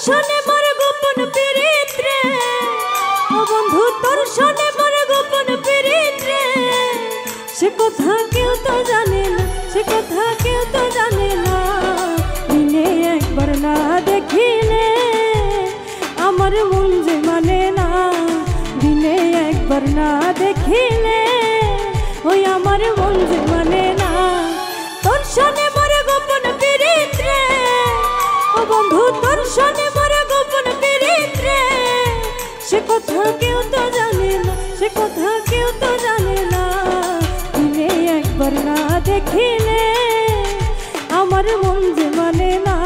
শোনে মোর গোপন পীড়িত রে, ও বন্ধু তোর শোনে মোর গোপন পীড়িত রে। সে কথা কেউ তো জানে না, সে কথা কেউ তো জানে না। দিনে একবার না দেখিলে আমার মন যে মানে না, দিনে একবার না দেখিলে ওই আমার মন যে মানে না। তোর শোনে মোর গোপন পীড়িত রে, ও বন্ধু তোর শোনে মোর গোপন পীড়িত রে। সে কথা কেউ তো জানে না, সে কথা কেউ তো জানে না। দিনে একবার না দেখিলে আমার মন যে মানে না,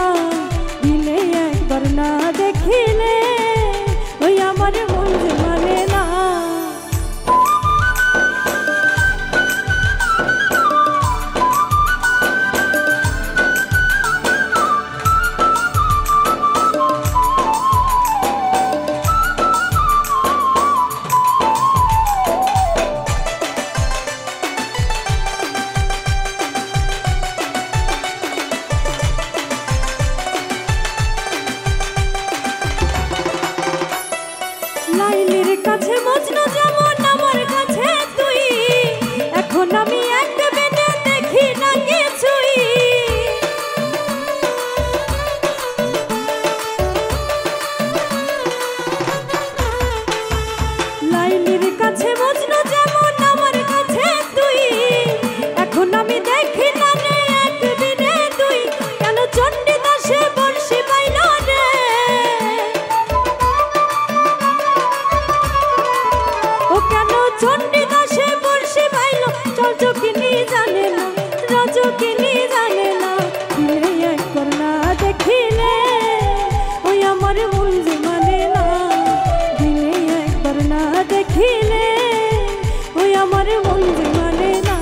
দিনে একবার না দেখিলে ওই আমার মন যে মানে না। লাইলির কাছে মজনু যেমন আমার কাছে তুই, এখন আমি এক বিনে দেখি না কিছুই। লাইলির কাছে মজনু যেমন আমার কাছে তুই, এখন আমি দেখি না রে এক বিনে তুই। কেন চণ্ডীদাসে বর্ষি পাইল রে, ও কেন চণ্ডীদাসে বর্ষি পাইল। চলচকিনি জানে না, রজকিনি জানে না। দিনে একবার না দেখিলে ওই আমার মন যে মানে না, দিনে একবার না দেখিলে ওই আমার মন যে মানে না।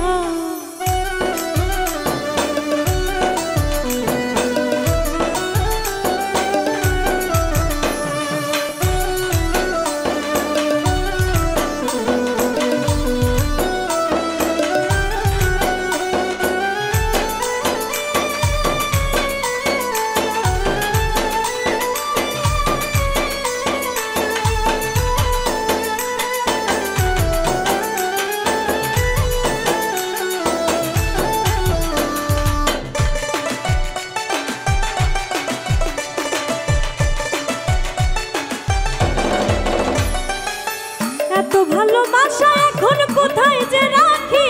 এত ভালোবাসা এখন কোথায় যে রাখি,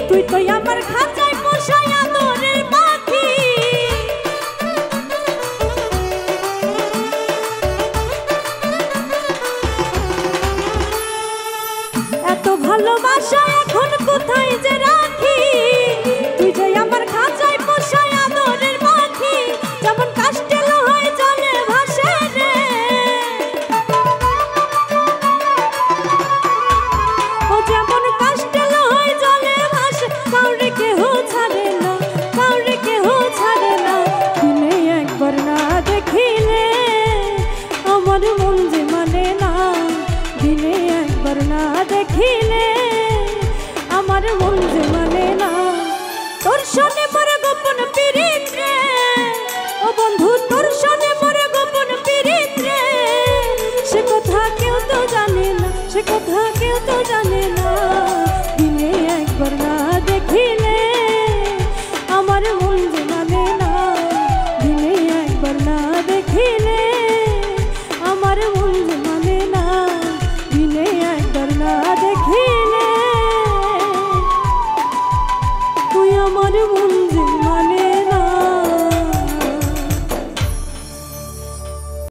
তুই তো আমার খাঁচায় পোষায় আদরের পাখি। এত ভালোবাসা এখন কোথায় যে রাখি, তুই যে আমার খাঁচায় পোষায় আদরের পাখি। যেমন কাষ্টেল হয়ে জলে ভাসে রে, ও যেমন কাষ্টেল হয়ে জলে ভাসে। কাউরে কেহ ছাড়ে না, কাউরে কেহ ছাড়ে না। দিনে একবার না দেখিলে আমার মন যে মানে না, দিনে একবার না দেখিলে আমার মন যে মানে না। তোর শোনে মোর গোপন পীড়িত রে, ও বন্ধু তোর শোনে মোর গোপন পীড়িত রে। সে কথা কেউ তো জানে না, সে কথা কেউ তো জানে না। দিনে একবার না দেখিলে আমার মন যে মানে না, দিনে একবার না দেখিলে আমার মন যে